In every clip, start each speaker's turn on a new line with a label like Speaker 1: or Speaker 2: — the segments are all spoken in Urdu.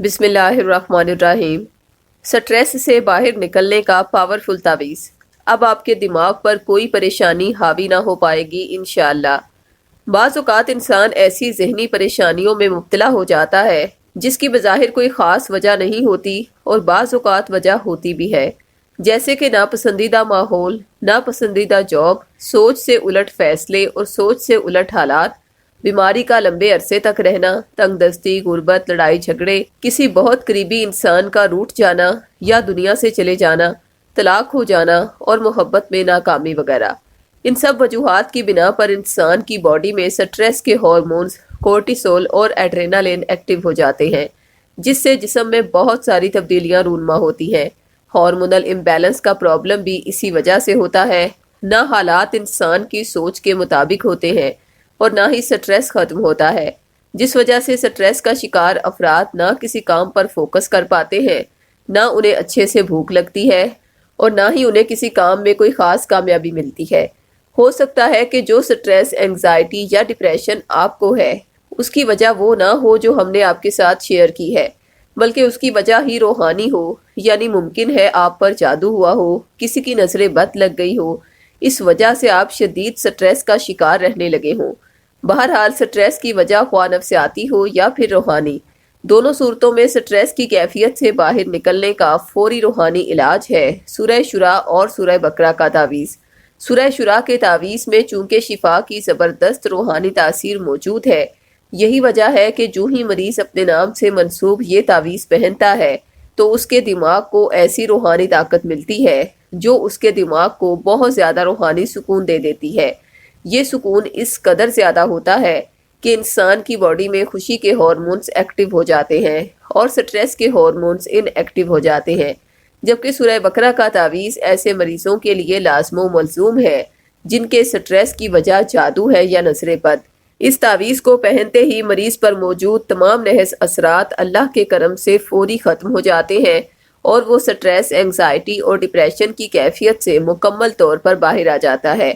Speaker 1: بسم اللہ الرحمن الرحیم۔ سٹریس سے باہر نکلنے کا پاورفل تعویذ۔ اب آپ کے دماغ پر کوئی پریشانی حاوی نہ ہو پائے گی انشاءاللہ۔ بعض اوقات انسان ایسی ذہنی پریشانیوں میں مبتلا ہو جاتا ہے جس کی بظاہر کوئی خاص وجہ نہیں ہوتی اور بعض اوقات وجہ ہوتی بھی ہے، جیسے کہ ناپسندیدہ ماحول، ناپسندیدہ جاب، سوچ سے الٹ فیصلے اور سوچ سے الٹ حالات، بیماری کا لمبے عرصے تک رہنا، تنگ دستی، غربت، لڑائی جھگڑے، کسی بہت قریبی انسان کا روٹھ جانا یا دنیا سے چلے جانا، طلاق ہو جانا اور محبت میں ناکامی وغیرہ۔ ان سب وجوہات کی بنا پر انسان کی باڈی میں سٹریس کے ہارمونز کورٹیسول اور ایڈرینالین ایکٹیو ہو جاتے ہیں، جس سے جسم میں بہت ساری تبدیلیاں رونما ہوتی ہیں۔ ہارمونل امبیلنس کا پرابلم بھی اسی وجہ سے ہوتا ہے۔ نہ حالات انسان کی سوچ کے مطابق ہوتے ہیں اور نہ ہی سٹریس ختم ہوتا ہے، جس وجہ سے سٹریس کا شکار افراد نہ کسی کام پر فوکس کر پاتے ہیں، نہ انہیں اچھے سے بھوک لگتی ہے اور نہ ہی انہیں کسی کام میں کوئی خاص کامیابی ملتی ہے۔ ہو سکتا ہے کہ جو سٹریس، اینگزائٹی یا ڈپریشن آپ کو ہے، اس کی وجہ وہ نہ ہو جو ہم نے آپ کے ساتھ شیئر کی ہے، بلکہ اس کی وجہ ہی روحانی ہو، یعنی ممکن ہے آپ پر جادو ہوا ہو، کسی کی نظر بد لگ گئی ہو، اس وجہ سے آپ شدید سٹریس کا شکار رہنے لگے ہوں۔ بہرحال سٹریس کی وجہ خواہ نفسیاتی ہو یا پھر روحانی، دونوں صورتوں میں سٹریس کی کیفیت سے باہر نکلنے کا فوری روحانی علاج ہے سورہ شورى اور سورہ بقرہ کا تعویذ۔ سورہ شورى کے تعویذ میں چونکہ شفا کی زبردست روحانی تاثیر موجود ہے، یہی وجہ ہے کہ جو ہی مریض اپنے نام سے منسوب یہ تعویذ پہنتا ہے تو اس کے دماغ کو ایسی روحانی طاقت ملتی ہے جو اس کے دماغ کو بہت زیادہ روحانی سکون دے دیتی ہے۔ یہ سکون اس قدر زیادہ ہوتا ہے کہ انسان کی باڈی میں خوشی کے ہارمونز ایکٹیو ہو جاتے ہیں اور سٹریس کے ہارمونز ان ایکٹیو ہو جاتے ہیں، جبکہ سورہ بقرہ کا تعویذ ایسے مریضوں کے لیے لازم و ملزوم ہے جن کے سٹریس کی وجہ جادو ہے یا نظر بد۔ اس تعویذ کو پہنتے ہی مریض پر موجود تمام نحس اثرات اللہ کے کرم سے فوری ختم ہو جاتے ہیں اور وہ سٹریس، اینگزائٹی اور ڈپریشن کی کیفیت سے مکمل طور پر باہر آ جاتا ہے۔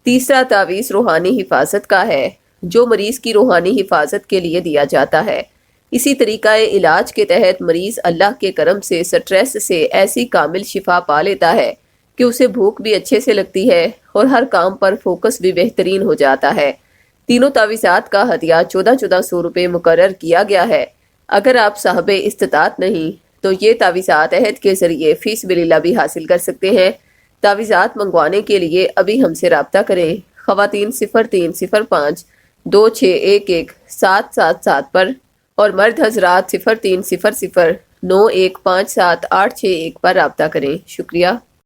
Speaker 1: تیسرا تعویذ روحانی حفاظت کا ہے، جو مریض کی روحانی حفاظت کے لیے دیا جاتا ہے۔ اسی طریقہ علاج کے تحت مریض اللہ کے کرم سے سٹریس سے ایسی کامل شفا پا لیتا ہے کہ اسے بھوک بھی اچھے سے لگتی ہے اور ہر کام پر فوکس بھی بہترین ہو جاتا ہے۔ تینوں تعویذات کا ہدیہ 1400 روپے مقرر کیا گیا ہے۔ اگر آپ صاحب استطاعت نہیں تو یہ تعویذات عہد کے ذریعے فی سبیل اللہ بھی حاصل کر سکتے ہیں۔ تعویذات منگوانے کے لیے ابھی ہم سے رابطہ کریں۔ خواتین 0305 2611 777 پر اور مرد حضرات 0300 9157 861 پر رابطہ کریں۔ شکریہ۔